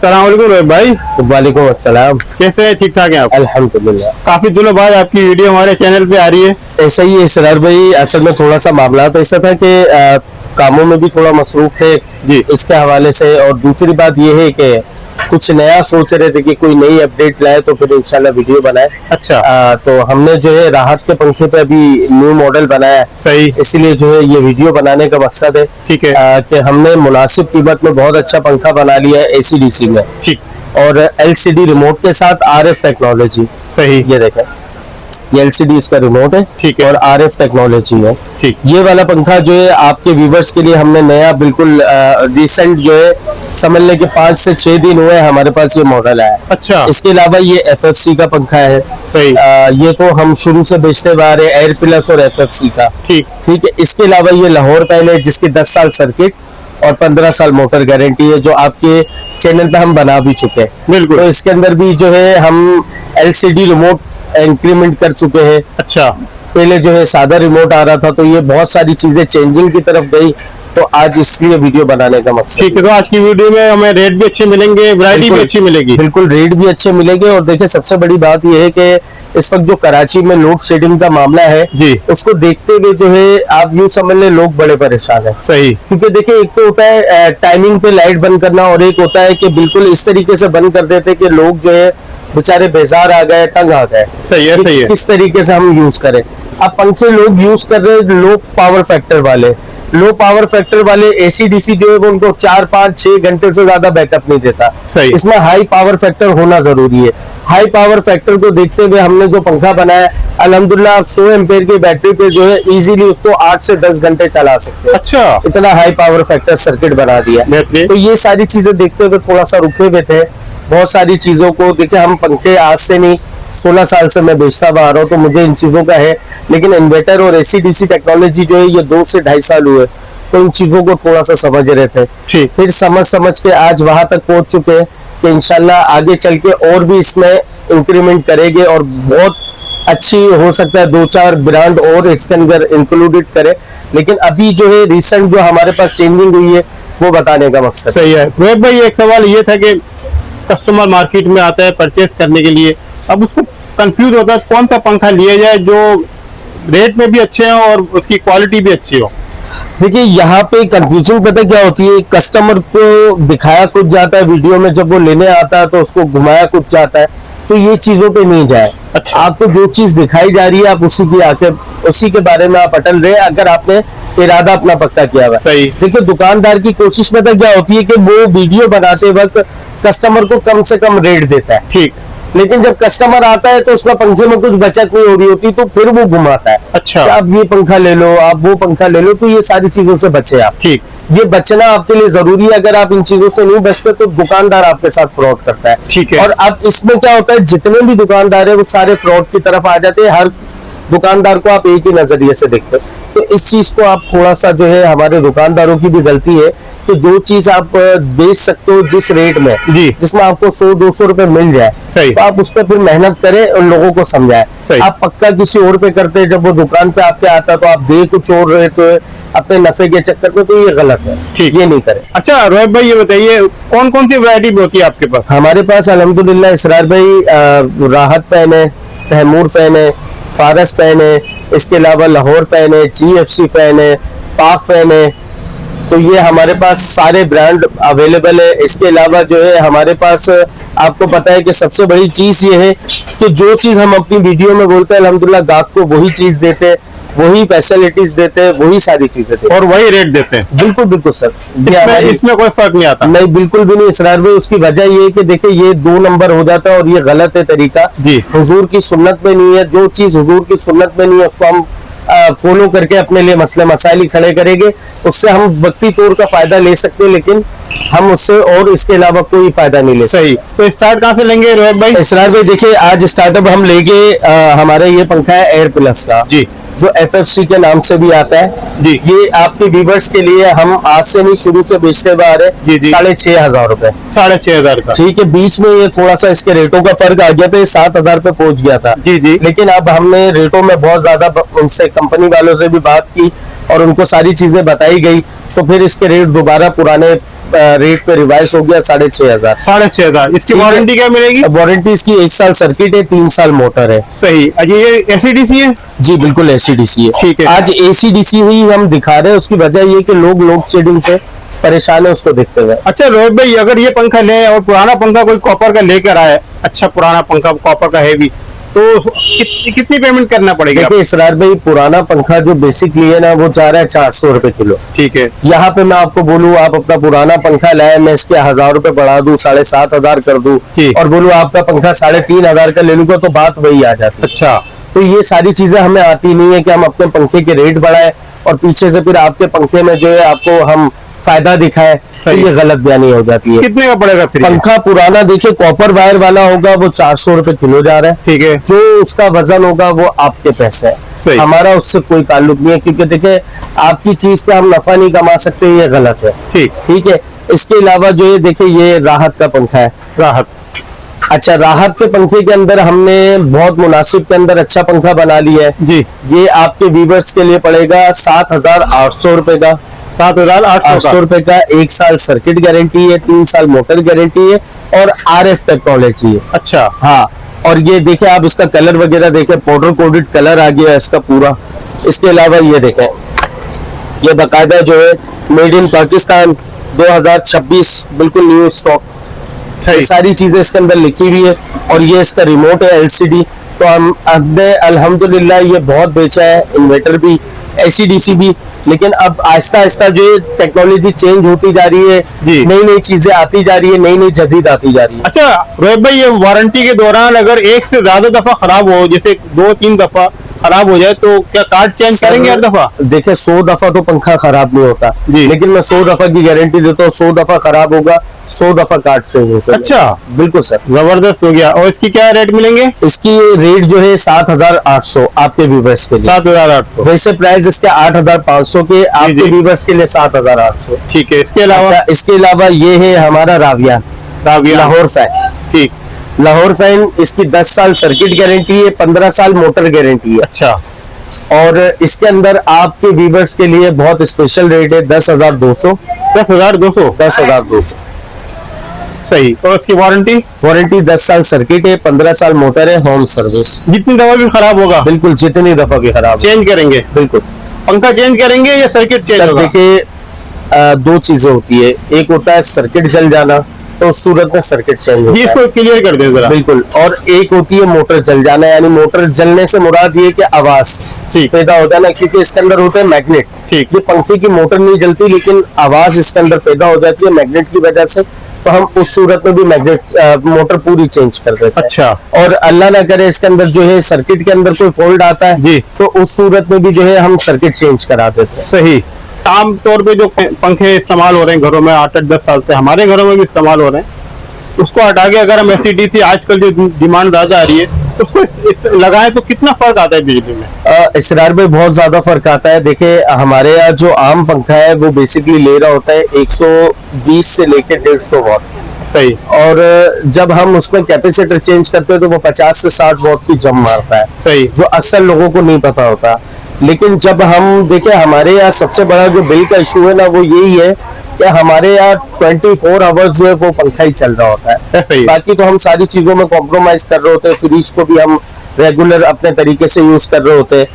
अस्सलाम वालेकुम रोहित भाई। वालेकुम अस्सलाम। कैसे हैं? ठीक ठाक हैं आप? अल्हम्दुलिल्लाह। काफी दिनों बाद आपकी वीडियो हमारे चैनल पे आ रही है। ऐसा ही है इसरार भाई, असल में थोड़ा सा मामला तो ऐसा था कि कामों में भी थोड़ा मसरूफ थे जी, इसके हवाले से। और दूसरी बात यह है कि कुछ नया सोच रहे थे कि कोई नई अपडेट लाए तो फिर इंशाल्लाह वीडियो बनाए। अच्छा। तो हमने जो है राहत के पंखे पे अभी न्यू मॉडल बनाया है, सही। इसलिए जो है ये वीडियो बनाने का मकसद है। ठीक है। कि हमने मुनासिब कीमत में बहुत अच्छा पंखा बना लिया है AC/DC में, ठीक। और LCD रिमोट के साथ RF टेक्नोलॉजी। सही। ये देखें, ये LCD इसका रिमोट है, ठीक है। और RF टेक्नोलॉजी है। ठीक। ये वाला पंखा जो है आपके व्यूवर्स के लिए हमने नया बिल्कुल रिसेंट जो है समझ लें कि 5 से 6 दिन हुए हमारे पास ये मॉडल आया। अच्छा। इसके अलावा ये FFC का पंखा है। सही। ये तो हम शुरू से बेचते आ रहे हैं, एयर प्लस और FFC का। ठीक। ठीक है। इसके अलावा ये लाहौर पैन है जिसकी 10 साल सर्किट और 15 साल मोटर गारंटी है, जो आपके चैनल पे हम बना भी चुके हैं। बिल्कुल। तो इसके अंदर भी जो है हम LCD रिमोट इंक्रीमेंट कर चुके हैं। अच्छा। पहले जो है सादा रिमोट आ रहा था, तो ये बहुत सारी चीजें चेंजिंग की तरफ गई, तो आज इसलिए वीडियो बनाने का मकसद। ठीक है। तो आज की वीडियो में हमें रेट भी अच्छे मिलेंगे, वैरायटी भी अच्छी मिलेगी। बिल्कुल, रेट भी अच्छे मिलेंगे। और देखिए सबसे बड़ी बात यह है कि इस वक्त जो कराची में लोड शेडिंग का मामला है जी, उसको देखते हुए जो है आप यूं समझ लें लोग बड़े परेशान है। सही। क्योंकि देखिए एक तो होता है टाइमिंग पे लाइट बंद करना, और एक होता है कि बिल्कुल इस तरीके से बंद कर देते कि लोग जो है बेचारे बेजार आ गए, तंग आ गए। सही है, सही है। किस तरीके से हम यूज करें। अब पंखे लोग यूज कर रहे हैं लो पावर फैक्टर वाले। लो पावर फैक्टर वाले AC/DC जो है वो उनको 4, 5, 6 घंटे से ज्यादा बैकअप नहीं देता। सही। इसमें हाई पावर फैक्टर होना जरूरी है। हाई पावर फैक्टर को देखते हुए हमने जो पंखा बनाया, अल्हम्दुलिल्लाह आप 100 एम्पेयर की बैटरी पे जो है इजीली उसको 8 से 10 घंटे चला सकते हैं। अच्छा। इतना हाई पावर फैक्टर सर्किट बना दिया। तो ये सारी चीजें देखते हुए थोड़ा सा रुके हुए थे। बहुत सारी चीजों को देखिए, हम पंखे आज से नहीं 16 साल से मैं बेचता आ रहा हूँ, तो मुझे इन चीजों का है। लेकिन इन्वर्टर और AC/DC टेक्नोलॉजी जो है ये 2 से 2.5 साल हुए, तो इन चीजों को थोड़ा सा समझ रहे थे। ठीक। फिर समझ के आज वहां तक पहुंच चुके हैं कि इंशाल्लाह आगे चल के और भी इसमें इंक्रीमेंट करेंगे, और बहुत अच्छी हो सकता है 2-4 ब्रांड और इसके अंदर इंक्लूडेड करे। लेकिन अभी जो है रिसेंट जो हमारे पास चेंजिंग हुई है वो बताने का मकसद। सही है। रोहित भाई, एक सवाल ये था कि कस्टमर मार्केट में आता है परचेस करने के लिए, अब उसको कंफ्यूज होता है कौन सा पंखा लिया जाए जो रेट में भी अच्छे हो और उसकी क्वालिटी भी अच्छी हो। देखिए यहाँ पे कंफ्यूजन पता क्या होती है, कस्टमर को दिखाया कुछ जाता है वीडियो में, जब वो लेने आता है तो उसको घुमाया कुछ जाता है, तो ये चीजों पे नहीं जाए। अच्छा। आपको जो चीज दिखाई जा रही है आप उसी के बारे में आप अटल रहे, अगर आपने इरादा अपना पक्का किया हुआ। सही। देखिए दुकानदार की कोशिश पता क्या होती है कि वो वीडियो बनाते वक्त कस्टमर को कम से कम रेट देता है। ठीक। लेकिन जब कस्टमर आता है तो उसमें पंखे में कुछ बचत नहीं हो रही होती, तो फिर वो घुमाता है। अच्छा। आप ये पंखा ले लो, आप वो पंखा ले लो, तो ये सारी चीजों से बचे आप। ठीक। ये बचना आपके लिए जरूरी है। अगर आप इन चीजों से नहीं बचते तो दुकानदार आपके साथ फ्रॉड करता है। ठीक है। और अब इसमें क्या होता है, जितने भी दुकानदार है वो सारे फ्रॉड की तरफ आ जाते हैं। हर दुकानदार को आप एक ही नजरिए से देखते हैं। तो इस चीज को आप थोड़ा सा जो है, हमारे दुकानदारों की भी गलती है कि जो चीज आप बेच सकते हो जिस रेट में जी, जिसमें आपको 100-200 रुपए मिल जाए, तो आप उस पर फिर मेहनत करें और लोगों को समझाएं। आप पक्का किसी और पे करते हैं, जब वो दुकान पे आपके आता तो आप दे कुछ और रहे तो अपने नफे के चक्कर में, तो ये गलत है। ठीक। ये नहीं करें। अच्छा रोहित भाई, ये बताइए कौन कौन सी वैरायटी होती है आपके पास? हमारे पास अल्हम्दुलिल्लाह इसरार भाई राहत फैन है, तैमूर फैन है, फारस फैन है, इसके अलावा लाहौर फैन है, GFC फैन है, पाक फैन है। तो ये हमारे पास सारे ब्रांड अवेलेबल है। इसके अलावा जो है हमारे पास आपको पता है कि सबसे बड़ी चीज ये है कि जो चीज हम अपनी वीडियो में बोलते हैं अल्हम्दुलिल्लाह गाहक को वही चीज देते हैं, वही फैसिलिटीज देते हैं, वही सारी चीजें देते हैं, और वही रेट देते हैं। बिल्कुल बिल्कुल सर। इसमें कोई फर्क नहीं आता? नहीं, बिल्कुल भी नहीं इसरार भाई। उसकी वजह ये है कि देखिए ये 2 नंबर हो जाता है और ये गलत है तरीका जी। हुजूर की सुन्नत में नहीं है। जो चीज हुजूर की सुन्नत में नहीं है उसको हम फॉलो करके अपने लिए मसले मसाइल खड़े करेंगे। उससे हम वक्ती तौर का फायदा ले सकते हैं, लेकिन हम उससे और इसके अलावा कोई फायदा नहीं ले सकते। सही। तो स्टार्ट कहाँ से लेंगे रोहित भाई? इसरार भाई देखिए, आज स्टार्टअप हम लेंगे हमारे ये पंखा है एयर प्लस का जी, जो FFC के नाम से भी आता है जी। ये आपके व्यूवर्स के लिए हम आज से नहीं शुरू से बेचते हुए आ रहे 6,500 रुपए। 6,500 का। ठीक है। बीच में ये थोड़ा सा इसके रेटों का फर्क आ गया था, ये 7,000 पे पहुंच गया था। जी जी। लेकिन अब हमने रेटों में बहुत ज्यादा उनसे कंपनी वालों से भी बात की और उनको सारी चीजें बताई गई, तो फिर इसके रेट दोबारा पुराने रेट पे रिवाइज हो गया 6,500। 6,500। इसकी ठीक है। वारंटी क्या मिलेगी? वारंटी इसकी 1 साल सर्किट है, 3 साल मोटर है। सही। अच्छा, ये एसीडीसी है? जी बिल्कुल एसीडीसी है। ठीक है। आज एसीडीसी ही हम दिखा रहे हैं, उसकी वजह ये कि लोग लोड शेडिंग से परेशान है उसको देखते हुए। अच्छा रोहित भाई, अगर ये पंखा ले और पुराना पंखा कोई कॉपर का लेकर आए, अच्छा पुराना पंखा कॉपर का हैवी, तो कितनी पेमेंट करना पड़ेगा? देखिए इसरार भाई, पुराना पंखा जो बेसिकली है ना वो जा रहा है 400 रुपए किलो। ठीक है। यहाँ पे मैं आपको बोलूँ आप अपना पुराना पंखा लाए, मैं इसके 1,000 रुपए बढ़ा दूं, 7,500 कर दूं ठीक। और बोलूँ आपका पंखा 3,500 का ले लूंगा, तो बात वही आ जाती है। अच्छा, तो ये सारी चीजें हमें आती नहीं है कि हम अपने पंखे के रेट बढ़ाएं और पीछे से फिर आपके पंखे में जो है आपको हम फायदा दिखाएं, तो सही। ये गलत बयानी हो जाती है। कितने का पड़ेगा फिर? पंखा पुराना देखिए कॉपर वायर वाला होगा, वो 400 रुपए किलो जा रहा है। ठीक है। जो उसका वजन होगा वो आपके पैसे है, सही। हमारा उससे कोई ताल्लुक नहीं है, क्योंकि देखिए आपकी चीज पे हम नफा नहीं कमा सकते, ये गलत है। ठीक। ठीक है। इसके अलावा जो है देखिए ये राहत का पंखा है। राहत। अच्छा, राहत के पंखे के अंदर हमने बहुत मुनासिब के अंदर अच्छा पंखा बना लिया है जी। ये आपके व्यूवर्स के लिए पड़ेगा 7,800 रुपए का। 7,800 रुपए का। 1 साल सर्किट गारंटी है, 3 साल मोटर गारंटी है और RF टेक्नोलॉजी है। अच्छा। हाँ, और ये देखें आप इसका कलर वगैरह देखें, पाउडर कोटेड कलर आ गया है इसका पूरा। इसके अलावा ये देखें, ये बकायदा जो है मेड इन पाकिस्तान 2026 बिल्कुल न्यू स्टॉक, ये सारी चीजें इसके अंदर लिखी हुई है। और ये इसका रिमोट है LCD। तो हमने अल्हम्दुलिल्लाह ये बहुत बेचा है, इन्वर्टर भी, ACDC भी, लेकिन अब आहिस्ता आहिस्ता जो टेक्नोलॉजी चेंज होती जा रही है, नई नई चीजें आती जा रही है, नई नई जदीद आती जा रही है। अच्छा रोहित भाई, ये वारंटी के दौरान अगर एक से ज्यादा दफा खराब हो, जैसे 2-3 दफा खराब हो जाए, तो क्या कार्ड चेंज करेंगे हर दफा? देखिए 100 दफा तो पंखा खराब नहीं होता, जी। लेकिन मैं 100 दफा की गारंटी देता हूँ, 100 दफा खराब होगा, 100 दफा कार्ड चेंज होगा। अच्छा, बिल्कुल सर, जबरदस्त हो गया। और इसकी क्या रेट मिलेंगे? इसकी रेट जो है 7,800 आपके व्यूवर्स के लिए। 7,800। वैसे प्राइस इसके 8,500 के, आपके व्यूवर्स के लिए 7,800। ठीक है। इसके अलावा? अच्छा, इसके अलावा ये है हमारा रावियान लाहौर फैन। ठीक। लाहौर फैन, इसकी 10 साल सर्किट गारंटी है, 15 साल मोटर गारंटी है। अच्छा। और इसके अंदर आपके व्यूवर्स के लिए बहुत स्पेशल रेट है 10,200। 10,200। 10,200। सही। और इसकी वारंटी 10 साल सर्किट है, 15 साल मोटर है, होम सर्विस। जितनी दफा भी खराब होगा? बिल्कुल, जितनी दफा भी खराब चेंज करेंगे? बिल्कुल। पंखा चेंज करेंगे या सर्किट चेंज होगा? देखिए 2 चीजें होती है, एक होता है सर्किट जल जाना, तो उस सूरत में सर्किट चेंज होता है। इसको क्लियर कर दें जरा। बिल्कुल। और एक होती है मोटर जल जाना, यानी मोटर जलने से मुराद ये कि आवाज पैदा होता है ना, क्योंकि इसके अंदर होते हैं मैग्नेट। ठीक। ये पंखे की मोटर नहीं जलती, लेकिन आवाज इसके अंदर पैदा हो जाती है मैग्नेट की वजह से, तो हम उस सूरत में भी मैग्नेट मोटर पूरी चेंज कर देते हैं। अच्छा। और अल्लाह ना करे इसके अंदर जो है सर्किट के अंदर कोई फॉल्ट आता है जी, तो उस सूरत में भी जो है हम सर्किट चेंज करा देते हैं। सही। आम तौर पे जो पंखे इस्तेमाल हो रहे हैं घरों में 8-10 साल से, हमारे घरों में भी इस्तेमाल हो रहे हैं, उसको हटा के अगर हम ACDC आजकल जो डिमांड ज्यादा आ रही है, उसको लगाएं तो कितना फर्क आता है बिजली में? इसरार में बहुत ज्यादा फर्क आता है। देखिए हमारे यहाँ जो आम पंखा है वो बेसिकली ले रहा होता है 120 से लेकर 150 वॉट। सही। और जब हम उसमें कैपेसिटर चेंज करते हैं तो वो 50 से 60 वॉट की जम मारता है। सही। जो अक्सर लोगों को नहीं पता होता। लेकिन जब हम देखें, हमारे यहाँ सबसे बड़ा जो बिल का इशू है ना वो यही है कि हमारे यहाँ 24 आवर्स जो है वो पंखा ही चल रहा होता है। सही। बाकी तो हम सारी चीजों में कॉम्प्रोमाइज कर रहे होते हैं, फ्रिज को भी हम रेगुलर अपने तरीके से यूज कर रहे होते हैं,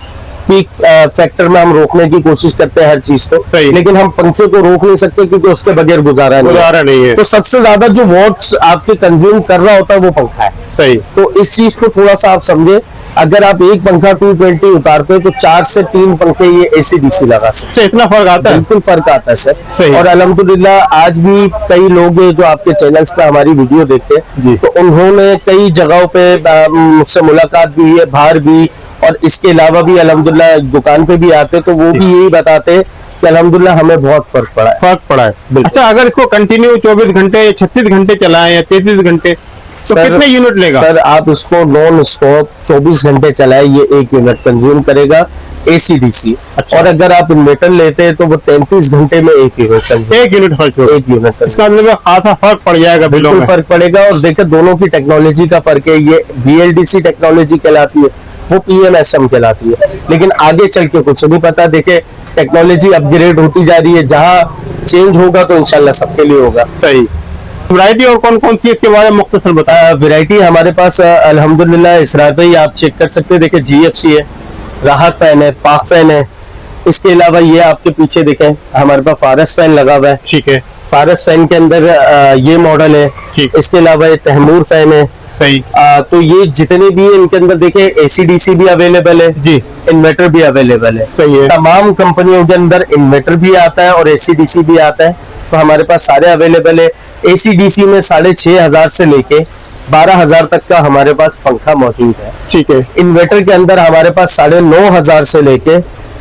पीक फैक्टर में हम रोकने की कोशिश करते हैं हर चीज को, लेकिन हम पंखे को रोक नहीं सकते क्योंकि उसके बगैर गुजारा नहीं है। तो सबसे ज्यादा जो वॉट्स आपके कंज्यूम कर रहा होता है वो पंखा है। सही। तो इस चीज को थोड़ा सा आप समझे, अगर आप एक पंखा 220 उतारते हो तो 4 से 3 पंखे ये ACDC लगा सकते हैं। इतना फर्क आता है? बिल्कुल फर्क आता है सर। सही। और अल्हम्दुलिल्लाह आज भी कई लोग जो आपके चैनल्स पे हमारी वीडियो देखते हैं तो उन्होंने कई जगहों पे मुझसे मुलाकात भी है, बाहर भी, और इसके अलावा भी अल्हम्दुलिल्लाह दुकान पे भी आते तो वो भी यही बताते कि अल्हम्दुलिल्लाह हमें बहुत फर्क पड़ा है। अच्छा, अगर इसको कंटिन्यू 24 घंटे या 36 घंटे चलाएं या 33 घंटे तो कितने यूनिट लेगा? सर आप इसको नॉन स्टॉप 24 घंटे चलाए, ये 1 यूनिट कंज्यूम करेगा ACDC। अच्छा। और अगर आप इन्वर्टर लेते हैं तो वो 33 घंटे में 1 यूनिट 1 यूनिट खर्च होगा। 1 यूनिट। इसका मतलब खासा फर्क पड़ जाएगा बिलों में। फर्क पड़ेगा। और देखिए दोनों की टेक्नोलॉजी का फर्क है, ये BLDC टेक्नोलॉजी कहलाती है वो PMSM कहलाती है। लेकिन आगे चल के कुछ नहीं पता, देखे टेक्नोलॉजी अपग्रेड होती जा रही है, जहाँ चेंज होगा तो इंशाल्लाह सबके लिए होगा। सही। वैरायटी और कौन कौन सी इसके बारे में मुख्तसर बताया? वैरायटी हमारे पास अल्हम्दुलिल्लाह इसरार भाई आप चेक कर सकते हैं, देखिए GFC है, राहत फैन है, पाक फैन है। इसके अलावा ये आपके पीछे देखें हमारे पास फारस फैन लगा हुआ है। ठीक है। फारस फैन के अंदर ये मॉडल है। ठीक। इसके अलावा ये तहमूर फैन है। सही। तो ये जितने भी इनके अंदर देखे AC/DC भी अवेलेबल है जी, इन्वर्टर भी अवेलेबल है। सही है। तमाम कंपनियों के अंदर इन्वर्टर भी आता है और AC/DC भी आता है, तो हमारे पास सारे अवेलेबल है। AC/DC में 6,500 से लेके 12,000 तक का हमारे पास पंखा मौजूद है। ठीक है। इन्वर्टर के अंदर हमारे पास 9,500 से लेके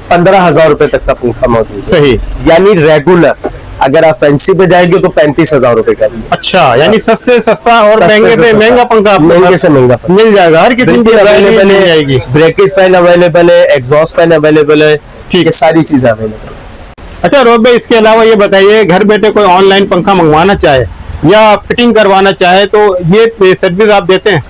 15,000 रुपए तक का पंखा मौजूद है। सही। यानी रेगुलर अगर आप फैंसी पे जाएंगे तो 35,000 रुपए का भी। अच्छा, यानी सस्ते से सस्ता और महंगे से महंगा पंखा आपको महंगे से महंगा मिल जाएगा। हर किस्म की अवेलेबल मिल जाएगी। ब्रैकेट फैन अवेलेबल है, एग्जॉस्ट फैन अवेलेबल है। ठीक है, सारी चीजें अवेलेबल है। अच्छा रोहित भाई, इसके अलावा ये बताइए, घर बैठे कोई ऑनलाइन पंखा मंगवाना चाहे या फिटिंग करवाना चाहे तो ये सर्विस आप देते हैं?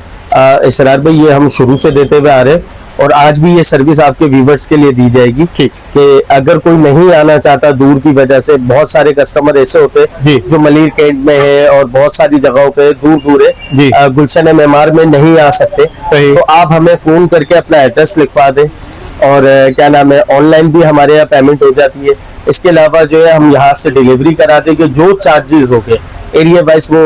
इसरार भाई ये हम शुरू से देते हुए आ रहे हैं और आज भी ये सर्विस आपके व्यूवर्स के लिए दी जाएगी। ठीक। कि अगर कोई नहीं आना चाहता दूर की वजह से, बहुत सारे कस्टमर ऐसे होते हैं जो मलिर कैंट में है और बहुत सारी जगहों पे दूर है, गुलशन मेमार में नहीं आ सकते, तो आप हमें फोन करके अपना एड्रेस लिखवा दें और क्या नाम है, ऑनलाइन भी हमारे यहाँ पेमेंट हो जाती है। इसके अलावा जो है हम यहाँ से डिलीवरी करा देंगे, जो चार्जेस हो गए एरिया वाइज वो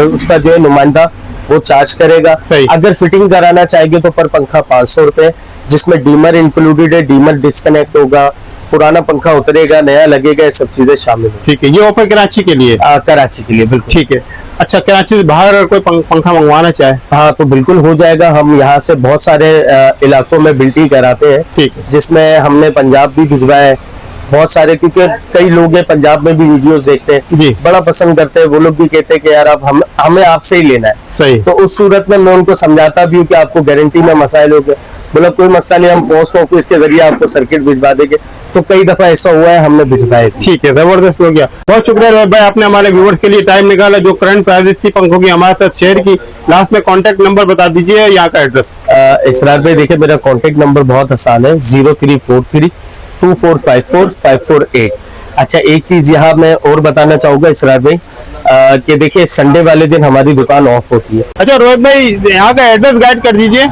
उसका जो है नुमाइंदा वो चार्ज करेगा। अगर फिटिंग कराना चाहेंगे तो पर पंखा 500 रुपए, जिसमें डीमर इंक्लूडेड है, डीमर डिस्कनेक्ट होगा, पुराना पंखा उतरेगा, नया लगेगा, ये सब चीजें शामिल है। ठीक है, ये ऑफर कराची के लिए? कराची के लिए, बिल्कुल। ठीक है। अच्छा, कराची से बाहर अगर कोई पंखा मंगवाना चाहे? हाँ, तो बिल्कुल हो जाएगा। हम यहाँ से बहुत सारे इलाकों में बिल्टी कराते हैं। ठीक। जिसमें हमने पंजाब भी भिजवाया है बहुत सारे, क्योंकि कई लोग हैं पंजाब में भी वीडियोस देखते हैं जी, बड़ा पसंद करते हैं। वो लोग भी कहते हैं कि यार अब हमें आपसे ही लेना है। सही। तो उस सूरत में मैं उनको समझाता भी हूँ कि आपको गारंटी में मसाइल हो गए, बोला कोई मसला नहीं, हम पोस्ट ऑफिस के जरिए आपको सर्किट भिजवा देंगे। तो कई दफा ऐसा हुआ है, हमने भिजवाए। ठीक है, जबरदस्त हो गया। बहुत शुक्रिया रोहित भाई, आपने हमारे व्यूअर्स के लिए टाइम निकाला, जो करंट प्राइसेस थी पंखों की हमारे साथ शेयर की। लास्ट में कॉन्टेक्ट नंबर बता दीजिए, यहाँ का एड्रेस। इसरार भाई देखिए, मेरा कॉन्टेक्ट नंबर बहुत आसान है, 0343245448। अच्छा, एक चीज यहाँ मैं और बताना चाहूंगा इसरार भाई, कि देखिए संडे वाले दिन हमारी दुकान ऑफ होती है। अच्छा रोहित भाई, यहाँ का एड्रेस गाइड कर दीजिए।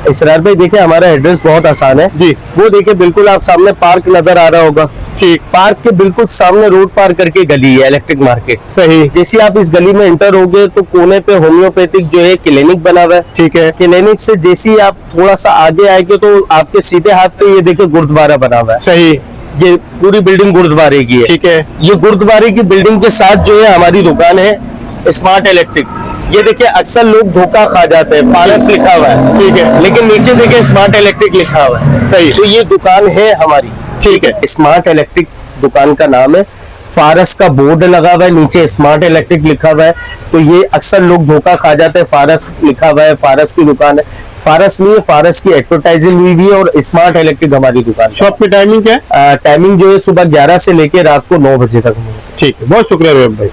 इसरार भाई देखिए, हमारा एड्रेस बहुत आसान है जी। वो देखिए बिल्कुल आप सामने पार्क नजर आ रहा होगा, ठीक, पार्क के बिल्कुल सामने रोड पार करके गली है, इलेक्ट्रिक मार्केट। सही। जैसे आप इस गली में एंटर होगे तो कोने पे होम्योपैथिक जो है क्लिनिक बना हुआ है। ठीक है। क्लिनिक से जैसे ही आप थोड़ा सा आगे आएंगे तो आपके सीधे हाथ पे ये देखिए गुरुद्वारा बना हुआ है। सही। ये पूरी बिल्डिंग गुरुद्वारे की है। ठीक है। ये गुरुद्वारे की बिल्डिंग के साथ जो है हमारी दुकान है स्मार्ट इलेक्ट्रिक। ये देखिए अक्सर लोग धोखा खा जाते हैं, फारस लिखा हुआ है, ठीक है, लेकिन नीचे देखिए स्मार्ट इलेक्ट्रिक लिखा हुआ है। सही। तो ये दुकान है हमारी, ठीक है, स्मार्ट इलेक्ट्रिक दुकान का नाम है। फारस का बोर्ड लगा हुआ है, नीचे स्मार्ट इलेक्ट्रिक लिखा हुआ है। तो ये अक्सर लोग धोखा खा जाते हैं, फारस लिखा हुआ है, फारस की दुकान है। फारस नहीं है, फारस की एडवर्टाइजिंग हुई है और स्मार्ट इलेक्ट्रिक हमारी दुकान। शॉप की टाइमिंग क्या है? टाइमिंग जो है सुबह 11 से लेकर रात को 9 बजे तक। ठीक है, बहुत शुक्रिया रोहित भाई।